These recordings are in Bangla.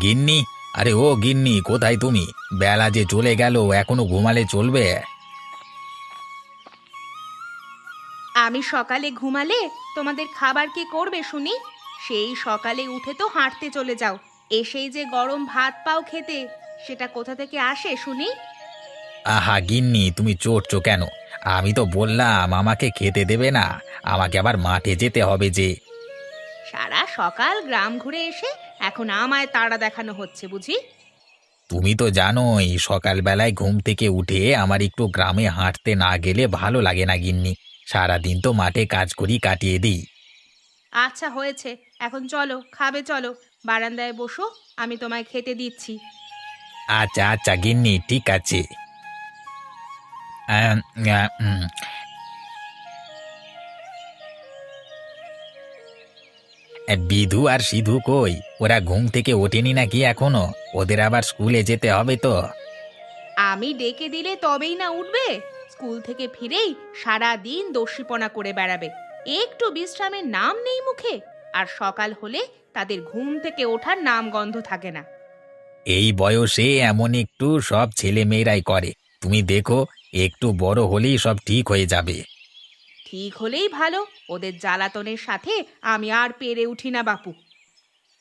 গিন্নি, আরে ও গিন্নি, কোথায় তুমি? বেলা যে চলে গেল, এখনো ঘুমালে চলবে? আমি সকালে ঘুমালে তোমাদের খাবার কে করবে শুনি? সেই সকালে উঠে তো হাঁটতে চলে যাও, এসেই যে গরম ভাত পাও খেতে, সেটা কোথা থেকে আসে শুনি? আহা গিন্নি, তুমি চড়ছো কেন? আমি তো বললাম আমাকে খেতে দেবে না। আমাকে আবার মাঠে যেতে হবে যে। সারা সকাল গ্রাম ঘুরে এসে এখন আমায় তাড়া দেখানো হচ্ছে বুঝি? তুমি তো জানোই সকালবেলায় ঘুম থেকে উঠে আমার একটু গ্রামে হাঁটতে না গেলে ভালো লাগে না গিন্নি। সারাদিন তো মাঠে কাজ করি কাটিয়ে দিই। আচ্ছা হয়েছে, এখন চলো খাবে চলো, বারান্দায় বসো, আমি তোমায় খেতে দিচ্ছি। আচ্ছা আচ্ছা গিন্নি, ঠিক আছে। আম, আ, উম, বিধু আর সিধু কই? ওরা ঘুম থেকে ওঠেনি নাকি এখনো? ওদের আবার স্কুলে যেতে হবে তো। আমি ডেকে দিলে তবেই না উঠবে? স্কুল থেকে ফিরেই সারা দিন দস্যিপনা করে বেড়াবে, একটু বিশ্রামের নাম নেই মুখে। আর সকাল হলে তাদের ঘুম থেকে ওঠার নাম গন্ধ থাকে না। এই বয়সে এমন একটু সব ছেলে মেয়েরাই করে। তুমি দেখো, একটু বড় হলেই সব ঠিক হয়ে যাবে। ঠিক হলেই ভালো, ওদের জ্বালাতনের সাথে আমি আর পেরে উঠি না বাপু।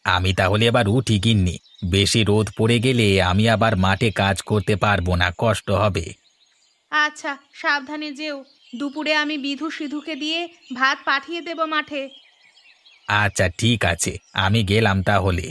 আমি তাহলে এবার উঠি গিন্নি। বেশি রোদ পড়ে গেলে আমি আবার মাঠে কাজ করতে পারবো না, কষ্ট হবে। আচ্ছা সাবধানে যেও, দুপুরে আমি বিধু সিধুকে দিয়ে ভাত পাঠিয়ে দেব মাঠে। আচ্ছা ঠিক আছে, আমি গেলাম তাহলে।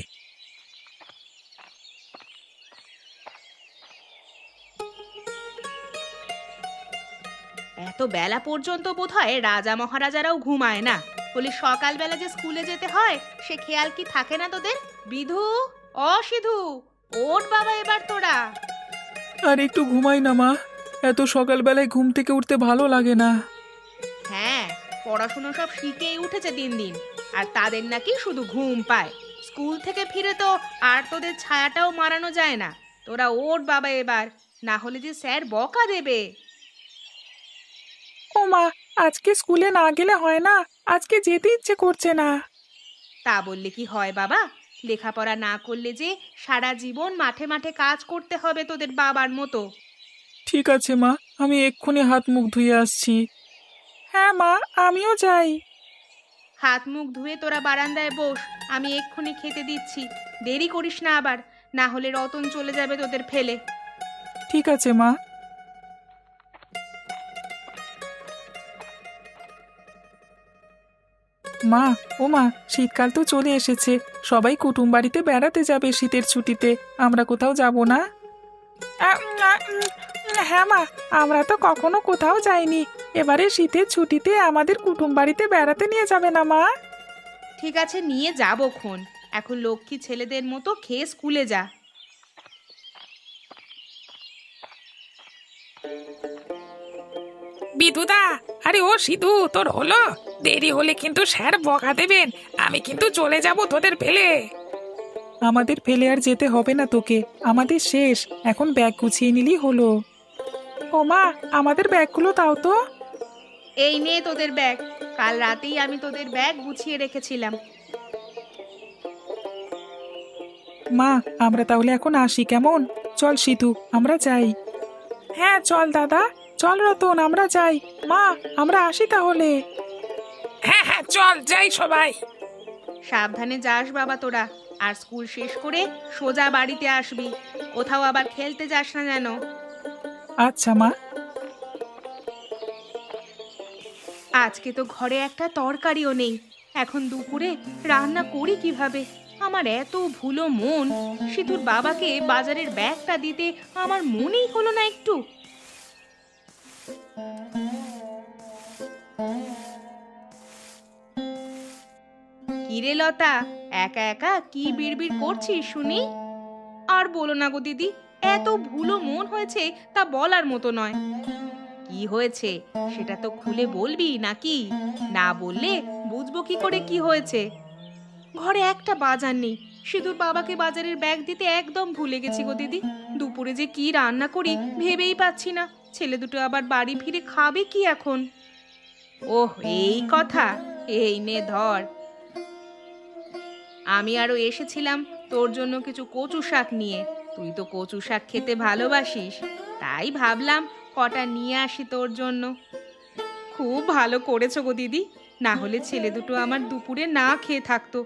এত বেলা পর্যন্ত বোধহয় রাজা মহারাজারাও ঘুমায় না, বলি সকালবেলা যে স্কুলে যেতে হয় সে খেয়াল কি থাকে না তোদের? বিধু, অ সিধু, ওঠ বাবা এবার তোরা। আর একটু ঘুমাই না মা। এত সকালবেলায় ঘুম থেকে উঠতে ভালো লাগে না। হ্যাঁ, পড়াশুনো সব শিখেই উঠেছে দিন দিন, আর তাদের নাকি শুধু ঘুম পায়। স্কুল থেকে ফিরে তো আর তোদের ছায়াটাও মারানো যায় না। তোরা ওঠ বাবা এবার, না হলে যে স্যার বকা দেবে। ও মা, আজকে স্কুলে না গেলে হয় না? আজকে যেতে ইচ্ছে করছে না। তা বললে কি হয় বাবা? লেখাপড়া না করলে যে সারা জীবন মাঠে মাঠে কাজ করতে হবে তোদের বাবার মতো। ঠিক আছে মা, আমি এক্ষুনি হাত মুখ ধুয়ে আসছি। হ্যাঁ মা, আমিও যাই। হাত মুখ ধুয়ে তোরা বারান্দায় বস, আমি এক্ষুনি খেতে দিচ্ছি। দেরি করিস না আবার, না হলে রতন চলে যাবে তোদের ফেলে। ঠিক আছে মা। মা, ও মা, শীতকাল তো চলে এসেছে। সবাই কুটুম বাড়িতে বেড়াতে যাবে শীতের ছুটিতে। আমরা কোথাও যাব না? হ্যাঁ মা, আমরা তো কখনো কোথাও যাইনি। এবারে শীতের ছুটিতে আমাদের কুটুম বাড়িতে বেড়াতে নিয়ে যাবে না মা? ঠিক আছে নিয়ে যাবো খন, এখন লক্ষ্মী ছেলেদের মতো খেয়ে স্কুলে যা। বিদুদা, আরে ও সিধু, তোর হলো? দেরি হলে কিন্তু স্যার বকা দেবেন। আমি কিন্তু চলে যাব তোদের ফেলে। আমাদের ফেলে আর যেতে হবে না তোকে। আমাদের শেষ। এখন ব্যাগ গুছিয়ে নিলেই হলো। ও মা, আমাদের ব্যাগগুলো দাও তো। এই নে তোদের ব্যাগ, কাল রাতেই আমি তোদের ব্যাগ গুছিয়ে রেখেছিলাম। মা, আমরা তাহলে এখন আসি কেমন? চল সিধু, আমরা যাই। হ্যাঁ চল দাদা, চল রতন, আমরা যাই। মা, আমরা আসি তাহলে। হ্যাঁ হ্যাঁ, চল যাই সবাই। সাবধানে যাস বাবা তোরা, আর স্কুল শেষ করে সোজা বাড়িতে আসবি, কোথাও আবার খেলতে যাস না যেন। আচ্ছা মা। আজকে তো ঘরে একটা তরকারিও নেই, এখন দুপুরে রান্না করি কিভাবে? আমার এত ভুলো মন, সিধুর বাবাকে বাজারের ব্যাগটা দিতে আমার মনেই হলো না একটু। কিরে লতা, একা একা কি বিড়বিড় করছিস শুনি? আর বলো না গো দিদি, এত ভুলো মন হয়েছে তা বলার মতো নয়। কি হয়েছে সেটা তো খুলে বলবি নাকি? না বললে বুঝবো কি করে কি হয়েছে? ঘরে একটা বাজার নেই, সিধুর বাবাকে বাজারের ব্যাগ দিতে একদম ভুলে গেছি গো দিদি। দুপুরে যে কি রান্না করি ভেবেই পাচ্ছি না, ছেলে দুটো আবার বাড়ি ফিরে খাবে কি এখন? ওহ এই কথা, এই নে ধর। আমি আরো এসেছিলাম তোর জন্য কিছু কচু শাক নিয়ে। তুই তো কচু শাক খেতে ভালোবাসিস, তাই ভাবলাম কটা নিয়ে আসি তোর জন্য। খুব ভালো করেছো গো দিদি, না হলে ছেলে দুটো আমার দুপুরে না খেয়ে থাকতো।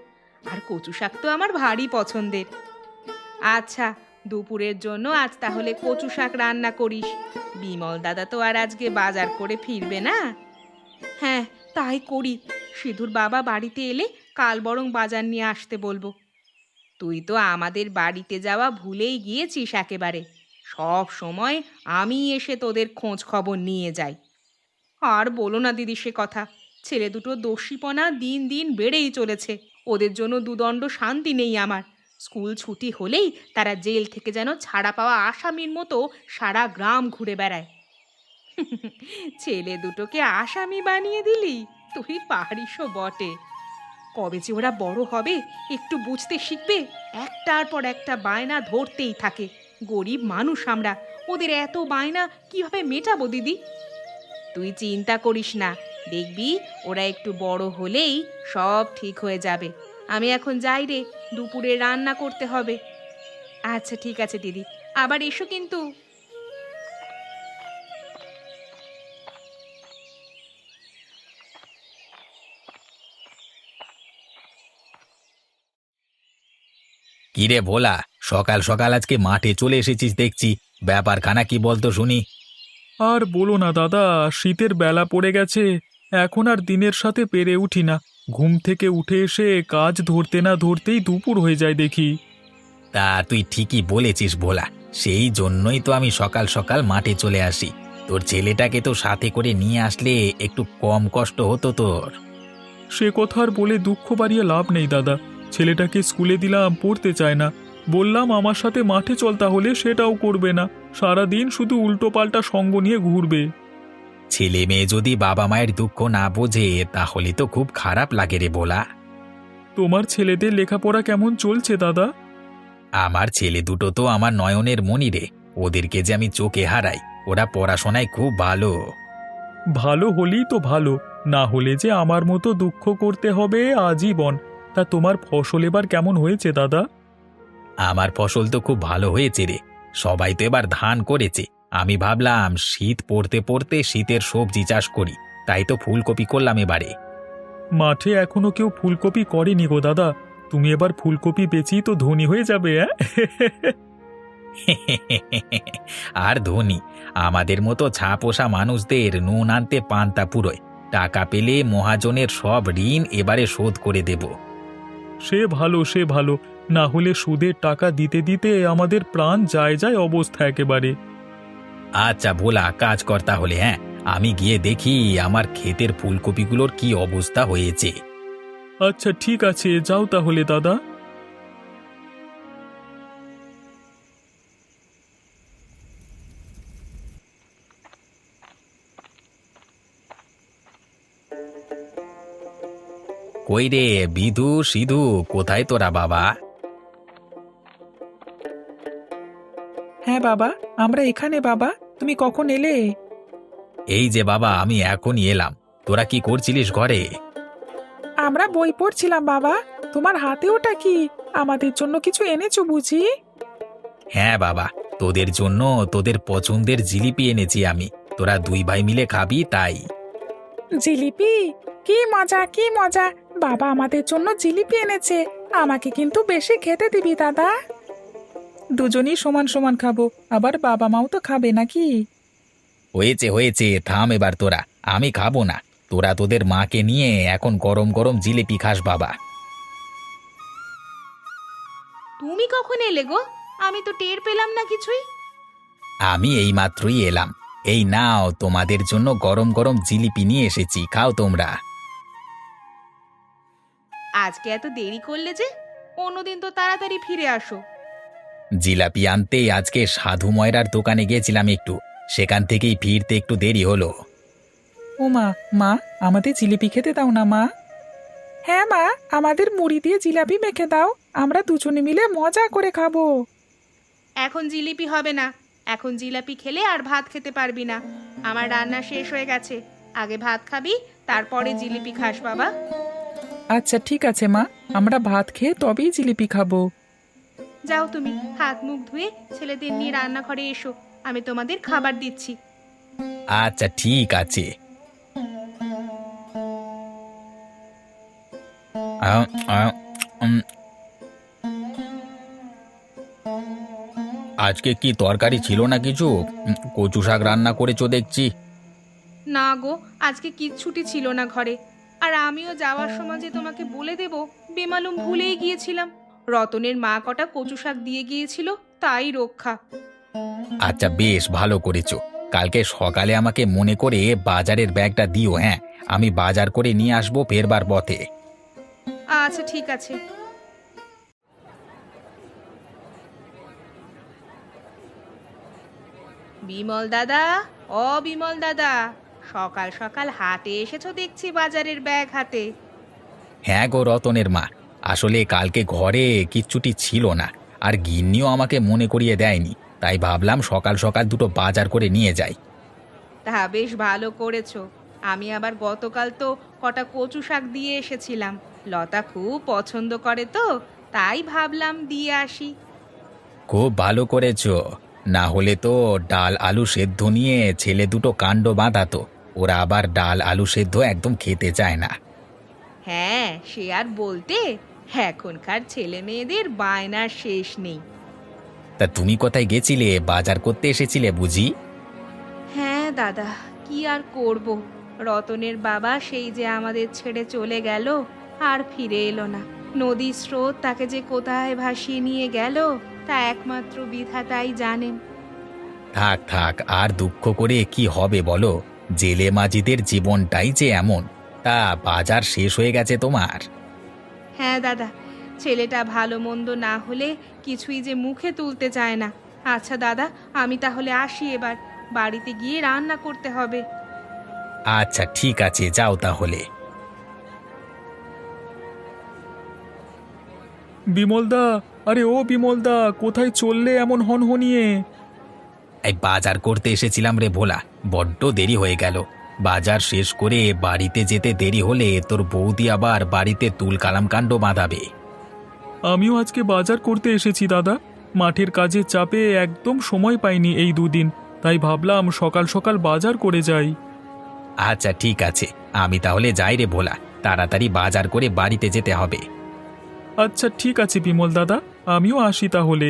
আর কচু শাক তো আমার ভারী পছন্দের। আচ্ছা, দুপুরের জন্য আজ তাহলে কচু শাক রান্না করিস। বিমল দাদা তো আর আজকে বাজার করে ফিরবে না। হ্যাঁ, তাই করি। সিধুর বাবা বাড়িতে এলে কাল বরং বাজার নিয়ে আসতে বলবো। তুই তো আমাদের বাড়িতে যাওয়া ভুলেই গিয়েছিস একেবারে। সব সময় আমি এসে তোদের খোঁজ খবর নিয়ে যাই। আর বলো না দিদি সে কথা। ছেলে দুটো দস্যিপনা দিন দিন বেড়েই চলেছে। ওদের জন্য দুদণ্ড শান্তি নেই আমার। স্কুল ছুটি হলেই তারা জেল থেকে যেন ছাড়া পাওয়া আসামির মতো সারা গ্রাম ঘুরে বেড়ায়। ছেলে দুটোকে আসামি বানিয়ে দিলি, তুই পারিসও বটে। কবে যে ওরা বড় হবে, একটু বুঝতে শিখবে। একটার পর একটা বায়না ধরতেই থাকে। গরিব মানুষ আমরা, ওদের এত বায়না কিভাবে মেটাবো দিদি? তুই চিন্তা করিস না, দেখবি ওরা একটু বড় হলেই সব ঠিক হয়ে যাবে। আমি এখন যাই রে, দুপুরে রান্না করতে হবে। আচ্ছা ঠিক আছে দিদি, আবার এসো কিন্তু। কিরে ভোলা, সকাল সকাল আজকে মাঠে চলে এসেছিস দেখছি। ব্যাপারখানা কি বলতো শুনি। আর বলো না দাদা, শীতের বেলা পড়ে গেছে। এখন আর দিনের সাথে পেরে উঠি না। ঘুম থেকে উঠে এসে কাজ ধরতে না ধরতেই দুপুর হয়ে যায় দেখি। তা তুই ঠিকই বলেছিস ভোলা, সেই জন্যই তো আমি সকাল সকাল মাঠে চলে আসি। তোর ছেলেটাকে তো সাথে করে নিয়ে আসলে একটু কম কষ্ট হতো তোর। সে কথা আর বলে দুঃখ বাড়িয়ে লাভ নেই দাদা। ছেলেটাকে স্কুলে দিলাম, পড়তে চায় না। বললাম আমার সাথে মাঠে চল, তাহলে সেটাও করবে না। সারাদিন শুধু উল্টো পাল্টা সঙ্গ নিয়ে ঘুরবে। ছেলে মেয়ে যদি বাবা মায়ের দুঃখ না বোঝে তাহলে তো খুব খারাপ লাগে রে ভোলা। তোমার ছেলেদের লেখাপড়া কেমন চলছে দাদা? আমার ছেলে দুটো তো আমার নয়নের মণি রে। ওদেরকে যে আমি চোখে হারাই, ওরা পড়াশোনায় খুব ভালো। ভালো হলেই তো ভালো, না হলে যে আমার মতো দুঃখ করতে হবে আজীবন। তা তোমার ফসল এবার কেমন হয়েছে দাদা? আমার ফসল তো খুব ভালো হয়েছে রে। সবাই তো এবার ধান করেছে। আমি ভাবলাম শীত পড়তে পড়তে শীতের সবজি চাষ করি, তাই তো ফুলকপি করলাম এবারে। মাঠে এখনো কেউ ফুলকপি করেনি গো দাদা। তুমি এবার ফুলকপি বেচেই তো ধনী হয়ে যাবে। আর ধনী, আমাদের মতো ছাপোষা মানুষদের নুন আনতে পান্তা পুরোয়। টাকা পেলে মহাজনের সব ঋণ এবারে শোধ করে দেব। সে ভালো, সে ভালো। না হলে সুদের টাকা দিতে দিতে আমাদের প্রাণ যায় যায় অবস্থা একেবারে। আচ্ছা ভোলা, কাজ কর তাহলে। হ্যাঁ, আমি গিয়ে দেখি আমার ক্ষেতের ফুলকপিগুলোর কি অবস্থা হয়েছে। আচ্ছা ঠিক আছে, যাও তাহলে দাদা। কই রে বিধু, সিধু, কোথায় তোরা বাবা? হ্যাঁ বাবা, আমরা এখানে। বাবা, তুমি কখন এলে? এই যে বাবা, আমি এখনই এলাম। তোরা কি করছিলিস ঘরে? আমরা বই পড়ছিলাম বাবা। তোমার হাতে ওটা কি? আমাদের জন্য কিছু এনেছো বুঝি? হ্যাঁ বাবা, তোদের জন্য তোদের পছন্দের জিলিপি এনেছি আমি। তোরা দুই ভাই মিলে খাবি তাই। জিলিপি? কি মজা, কি মজা! বাবা আমাদের জন্য জিলিপি এনেছে। আমাকে কিন্তু বেশি খেতে দিবি দাদা। দুজনই সমান সমান খাবো, আবার বাবা মাও তো খাবে নাকি? হয়েছে হয়েছে, থাম এবার তোরা। আমি খাবো না। তোরা তোদের মাকে নিয়ে এখন গরম গরম জিলিপি খাস বাবা। তুমি কখন এলে গো? আমি তো টের পেলাম না কিছুই। আমি এইমাত্রই এলাম। এই নাও, তোমাদের জন্য গরম গরম জিলিপি নিয়ে এসেছি, খাও তোমরা। আজকে এত দেরি করলে যে? অন্যদিন তো তাড়াতাড়ি ফিরে আসো। জিলাপি আনতে আজকে সাধু ময়রার দোকানে গিয়েছিলাম একটু, সেখান থেকেই ফিরতে একটু দেরি হলো। ও মা, মা আমাদের জিলিপি খেতে দাও না মা। হ্যাঁ মা, আমাদের মুড়ি দিয়ে জিলাপি মেখে দাও, আমরা দুজনে মিলে মজা করে খাবো। এখন জিলিপি হবে না। এখন জিলাপি খেলে আর ভাত খেতে পারবি না। আমার রান্না শেষ হয়ে গেছে। আগে ভাত খাবি, তারপরে জিলিপি খাস বাবা। আচ্ছা ঠিক আছে মা, আমরা ভাত খেয়ে তবেই জিলিপি খাবো। যাও তুমি হাত মুখ ধুয়ে ছেলেদের নিয়ে রান্নাঘরে এসো, আমি তোমাদের খাবার দিচ্ছি। আচ্ছা ঠিক আছে। আহ, আহ, উম, আজকে কি তরকারি ছিল না কিছু? কচু শাক রান্না করেছো দেখছি। না গো, আজকে কিচ্ছুটি ছিল না ঘরে। আর আমিও যাওয়ার সময় যে তোমাকে বলে দেব বেমালুম ভুলেই গিয়েছিলাম। রতনের মা কটা কচু শাক দিয়ে গিয়েছিল, তাই রক্ষা। আচ্ছা বেশ ভালো করেছো। কালকে সকালে আমাকে মনে করে বাজারের ব্যাগটা দিও। হ্যাঁ, আমি বাজার করে নিয়ে আসবো ফেরবার পথে। আচ্ছা ঠিক আছে। বিমল দাদা, ও বিমল দাদা, সকাল সকাল হাটে এসেছো দেখছি বাজারের ব্যাগ হাতে। হ্যাঁ গো রতনের মা, আসলে কালকে ঘরে কিচ্ছুটি ছিল না, আর গিন্নিও আমাকে মনে করিয়ে দেয়নি, তাই ভাবলাম সকাল সকাল দুটো বাজার করে নিয়ে যাই। তা বেশ ভালো করেছো। আমি আবার গতকাল তো কটা কচু শাক দিয়ে এসেছিলাম, লতা খুব পছন্দ করে তো, তাই ভাবলাম দিয়ে আসি। খুব ভালো করেছো, না হলে তো ডাল আলু সেদ্ধ নিয়ে ছেলে দুটো কাণ্ড বাঁধাতো। ওরা আবার ডাল আলু সেদ্ধ একদম খেতে চায় না। হ্যাঁ, সে আর বলতে, এখনকার ছেলে মেয়েদের বায়নার শেষ নেই। তা তুমি কোথায় গেছিলে? বাজার করতে এসেছিলে বুঝি? হ্যাঁ দাদা, কি আর করব, রতনের বাবা সেই যে আমাদের ছেড়ে চলে গেল, আর ফিরে এলো না। নদীর স্রোত তাকে যে কোথায় ভাসিয়ে নিয়ে গেল তা একমাত্র বিধাতাই জানেন। থাক থাক, আর দুঃখ করে কি হবে বলো, জেলে মাঝিদের জীবনটাই যে এমন। তা বাজার শেষ হয়ে গেছে তোমার? হ্যাঁ দাদা, ছেলেটা ভালো মন্দ না হলে কিছুই যে মুখে তুলতে চায় না। আচ্ছা দাদা, আমি তাহলে আসি এবার, বাড়িতে গিয়ে রান্না করতে হবে। আচ্ছা ঠিক আছে, যাও তাহলে। বিমলদা, আরে ও বিমলদা, কোথায় চললে এমন হনহনিয়ে? এই বাজার করতে এসেছিলাম রে ভোলা, বড্ড দেরি হয়ে গেল। বাজার শেষ করে বাড়িতে যেতে দেরি হলে তোর বৌদি আবার বাড়িতে তুল কালাম কাণ্ড বাঁধাবে। আমিও আজকে বাজার করতে এসেছি দাদা, মাঠের কাজের চাপে একদম সময় পাইনি এই দুদিন, তাই ভাবলাম সকাল সকাল বাজার করে যাই। আচ্ছা ঠিক আছে, আমি তাহলে যাই রে ভোলা, তাড়াতাড়ি বাজার করে বাড়িতে যেতে হবে। আচ্ছা ঠিক আছে বিমল দাদা, আমিও আসি তাহলে।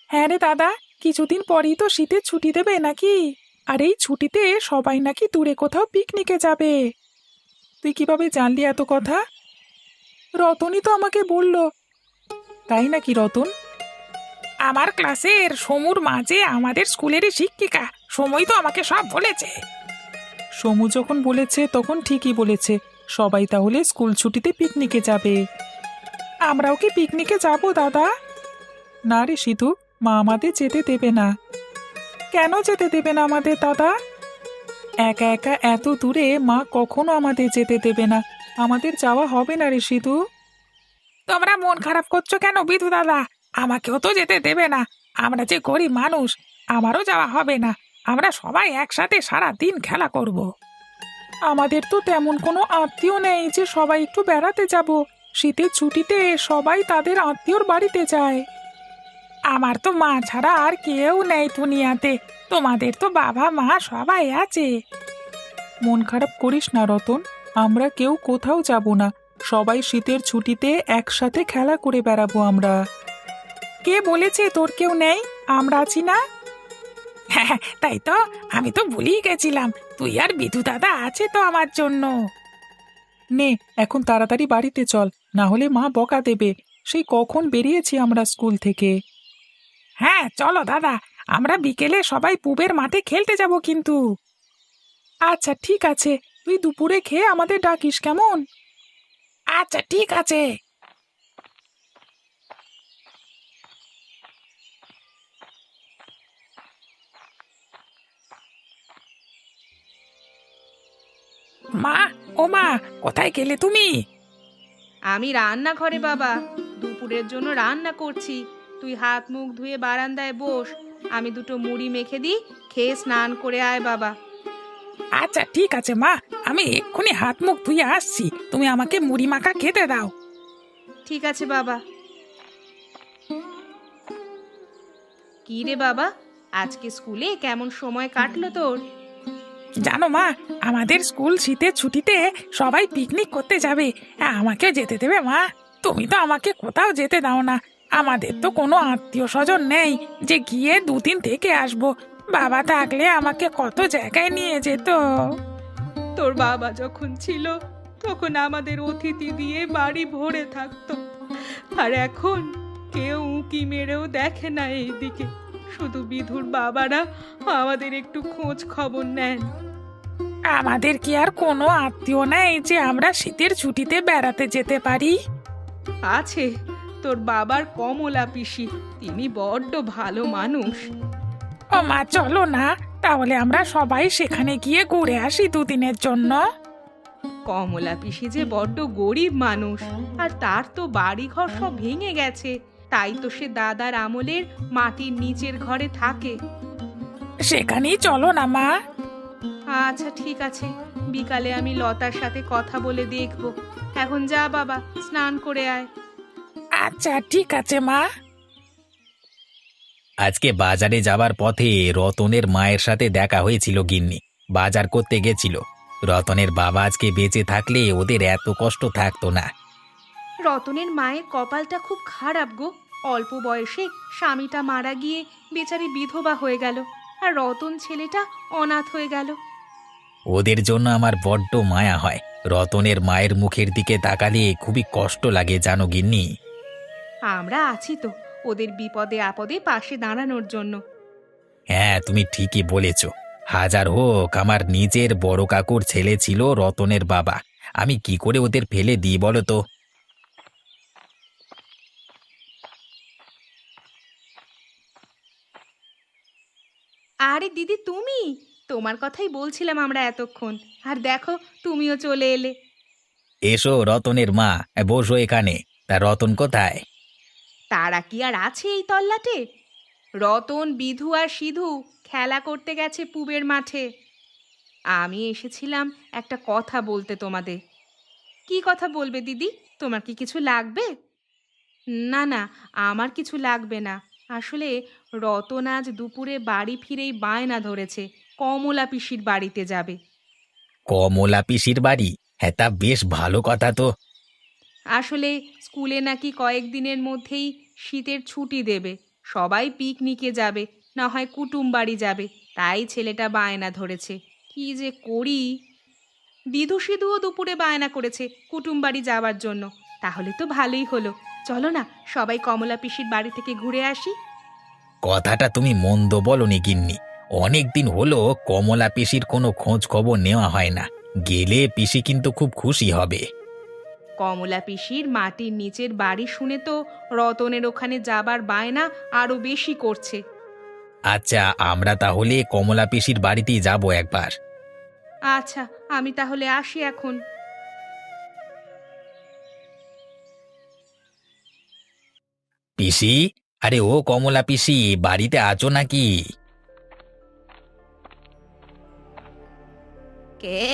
হ্যাঁ রে দাদা, কিছুদিন পরেই তো শীতের ছুটি দেবে নাকি? আর এই ছুটিতে সবাই নাকি দূরে কোথাও পিকনিকে যাবে। তুই কিভাবে জানলি এত কথা? রতনই তো আমাকে বলল। তাই নাকি রতন? আমার ক্লাসের সমুর মাঝে আমাদের স্কুলেরই শিক্ষিকা সময় তো আমাকে সব বলেছে। সমু যখন বলেছে তখন ঠিকই বলেছে, সবাই তাহলে স্কুল ছুটিতে পিকনিকে যাবে। আমরাও কি পিকনিকে যাব দাদা? না রে সিধু, মা আমাদের যেতে দেবে না। কেন যেতে দেবে না আমাদের দাদা? একা একা এত দূরে মা কখনো আমাদের যেতে দেবে না, আমাদের যাওয়া হবে না রে সিধু। তোমরা মন খারাপ করছো কেন বিধু দাদা? আমাকেও তো যেতে দেবে না, আমরা যে গরিব মানুষ, আমারও যাওয়া হবে না। আমরা সবাই একসাথে সারা দিন খেলা করব। আমাদের তো তেমন কোনো আত্মীয় নেই যে সবাই একটু বেড়াতে যাব। শীতের ছুটিতে সবাই তাদের আত্মীয়র বাড়িতে যায়। আমার তো মা ছাড়া আর কেউ নেই দুনিয়াতে, তোমাদের তো বাবা মা সবাই আছে। মন খারাপ করিস না রতন, আমরা কেউ কোথাও যাব না, সবাই শীতের ছুটিতে একসাথে খেলা করে বেড়াবো আমরা। কে বলেছে তোর কেউ নেই? আমরা আছি না? হ্যাঁ তাই তো, আমি তো ভুলেই গেছিলাম, তুই আর বিধু দাদা আছে তো আমার জন্য। নে এখন তাড়াতাড়ি বাড়িতে চল, না হলে মা বকা দেবে। সেই কখন বেরিয়েছি আমরা স্কুল থেকে। হ্যাঁ চলো দাদা, আমরা বিকেলে সবাই পুবের মাঠে খেলতে যাব কিন্তু। আচ্ছা ঠিক আছে, তুই দুপুরে খেয়ে আমাদের ডাকিস কেমন? আচ্ছা ঠিক আছে। মা, ও মা, কোথায় গেলে তুমি? আমি রান্নাঘরে বাবা, দুপুরের জন্য রান্না করছি। তুই হাত মুখ ধুয়ে বারান্দায় বস, আমি দুটো মুড়ি মেখে দিই, খেয়ে স্নান করে আয় বাবা। আচ্ছা ঠিক আছে মা, আমি এক্ষুনি হাত মুখ ধুয়ে আসছি, তুমি আমাকে মুড়ি মাখা খেতে দাও। ঠিক আছে বাবা। কি রে বাবা, আজকে স্কুলে কেমন সময় কাটলো তোর? জানো মা, আমাদের স্কুল শীতের ছুটিতে সবাই পিকনিক করতে যাবে। আমাকেও যেতে দেবে মা? তুমি তো আমাকে কোথাও যেতে দাও না। আমাদের তো কোনো আত্মীয় স্বজন নেই যে গিয়ে 2 দিন থেকে আসবো। বাবা থাকলে আমাকে কত জায়গায় নিয়ে যেত। তোর বাবা যখন ছিল তখন আমাদের অতিথি দিয়ে বাড়ি ভরে থাকতো, আর এখন কেউ উঁকি মেরেও দেখে না এইদিকে। শুধু বিধুর বাবারা আমাদের একটু খোঁজ খবর নেন। আমাদের কি আর কোনো আত্মীয় নেই যে আমরা শীতের ছুটিতে বেড়াতে যেতে পারি? আছে, তোর বাবার কমলা পিসি, তিনি বড্ড ভালো মানুষ। ও মা, চলো না, তাহলে আমরা সবাই সেখানে গিয়ে ঘুরে আসি 2 দিনের জন্য। কমলা পিসি যে বড্ড গরিব মানুষ, আর তার তো বাড়ি ঘর সব ভেঙে গেছে, তাই তো সে দাদার আমলের মাটির নিচের ঘরে থাকে। সেখানেই চলো না মা। আচ্ছা ঠিক আছে, বিকালে আমি লতার সাথে কথা বলে দেখব। এখন যা বাবা, স্নান করে আয়। আচ্ছা ঠিক আছে মা। আজকে বাজারে যাবার পথে রতনের মায়ের সাথে দেখা হয়েছিল গিন্নি। বাজার করতে গেছিল। রতনের বাবা আজকে বেঁচে থাকলে ওদের এত কষ্ট থাকতো না। রতনের মায়ের কপালটা খুব খারাপ গো। অল্প বয়সে স্বামীটা মারা গিয়ে বেচারি বিধবা হয়ে গেল, আর রতন ছেলেটা অনাথ হয়ে গেল। ওদের জন্য আমার বড্ড মায়া হয়। রতনের মায়ের মুখের দিকে তাকালে খুবই কষ্ট লাগে জানো গিন্নি। আমরা আছি তো ওদের বিপদে আপদে পাশে দাঁড়ানোর জন্য। হ্যাঁ, তুমি ঠিকই বলেছ। হাজার হোক, আমার নিজের বড় কাকুর ছেলে ছিল রতনের বাবা। আমি কি করে ওদের ফেলে দিই বলো তো? আরে দিদি, তুমি? তোমার কথাই বলছিলাম আমরা এতক্ষণ, আর দেখো তুমিও চলে এলে। এসো রতনের মা, বসো এখানে। তা রতন কোথায়? তারা কি আর আছে এই তল্লাটে? রতন, বিধু আর সিধু খেলা করতে গেছে পুবের মাঠে। আমি এসেছিলাম একটা কথা বলতে তোমাদের। কি কথা বলবে দিদি? তোমার কি কিছু লাগবে? না না, আমার কিছু লাগবে না। আসলে রতন আজ দুপুরে বাড়ি ফিরেই বায়না ধরেছে কমলা পিসির বাড়িতে যাবে। কমলা পিসির বাড়ি? হ্যাঁ, তা বেশ ভালো কথা তো। আসলে স্কুলে নাকি কয়েকদিনের মধ্যেই শীতের ছুটি দেবে, সবাই পিকনিকে যাবে, না হয় কুটুম বাড়ি যাবে। তাই ছেলেটা বায়না ধরেছে। কি যে করি! বিধু সিধুও দুপুরে বায়না করেছে কুটুম বাড়ি যাওয়ার জন্য। তাহলে তো ভালোই হলো। চলো না, সবাই কমলা পিসির বাড়ি থেকে ঘুরে আসি। কথাটা তুমি মন্দ বলনি গিন্নি। অনেক দিন হলো কমলা পিসির কোনো খোঁজ খবর নেওয়া হয় না। গেলে পিসি কিন্তু খুব খুশি হবে। কমলা পিসির মাটির নিচের বাড়ি শুনে তো রতনের ওখানে যাবার বায়না আরো বেশি করছে। আচ্ছা, আমরা তাহলে কমলা পিসির বাড়িতেই যাব একবার। আচ্ছা, আমি তাহলে আসি এখন। পিসি, আরে ও কমলা পিসি, বাড়িতে আছো নাকি? কে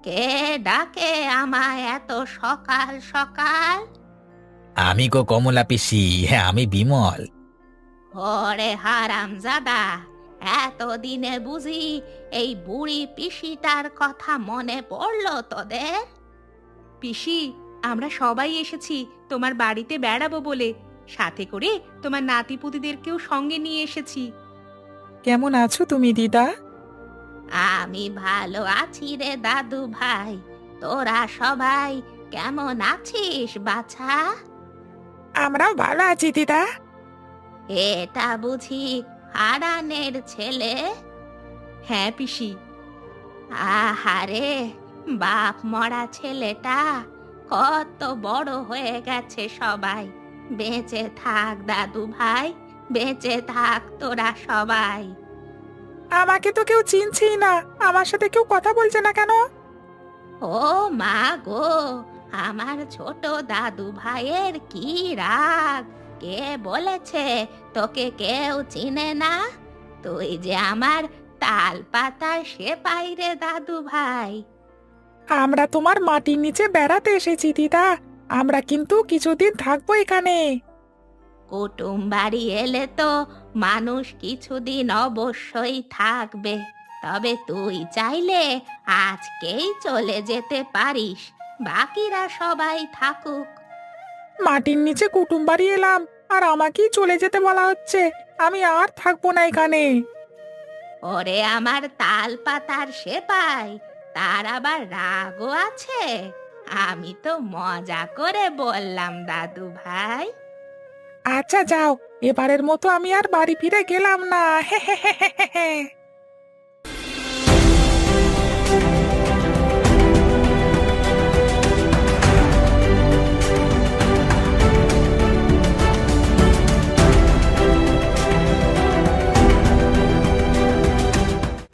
কে ডাকে আমায় এত সকাল সকাল? আমি গো কমলা পিসি, হ্যাঁ আমি বিমল। ওরে হারামজাদা, এতদিনে বুঝি এই বুড়ি পিসিটার কথা মনে পড়লো তোদের? পিসি, আমরা সবাই এসেছি তোমার বাড়িতে বেড়াবো বলে। সাথে করে তোমার নাতিপুতিদেরকেও সঙ্গে নিয়ে এসেছি। কেমন আছো তুমি দিদা? আমি ভালো আছি রে দাদু ভাই, তোরা সবাই কেমন আছিস বাছা? আমরাও ভালো আছি দিদা। এটা বুঝি হারানের ছেলে? হ্যাঁ পিসি। আহারে, বাপ মরা ছেলেটা কত বড় হয়ে গেছে সবাই। বেঁচে থাক দাদু ভাই, বেঁচে থাক তোরা সবাই। আমাকে তো কেউ চিনছেই না, আমার সাথে কেউ কথা বলছে না কেন? ও মা গো, আমার ছোট দাদু ভাইয়ের কি রাগ! কে বলেছে তোকে কেউ চিনে না? তুই যে আমার তাল পাতা সেপাই রে দাদু ভাই। আমরা তোমার মাটির নিচে বেড়াতে এসেছি দিদা, আমরা কিন্তু কিছুদিন থাকবো এখানে। কুটুম বাড়ি এলে তো মানুষ কিছুদিন অবশ্যই থাকবে, তবে তুই চাইলে আজকেই চলে যেতে পারিস, বাকিরা সবাই থাকুক। মাটির নিচে কুটুম বাড়ি এলাম আর আমাকেই চলে যেতে বলা হচ্ছে, আমি আর থাকবো না এখানে। ওরে আমার তাল পাতার সেপাই, তার আবার রাগও আছে? আমি তো মজা করে বললাম দাদু ভাই। আচ্ছা যাও, এবারের মতো আমি আর বাড়ি ফিরে গেলাম না। হে হে হে হে হে।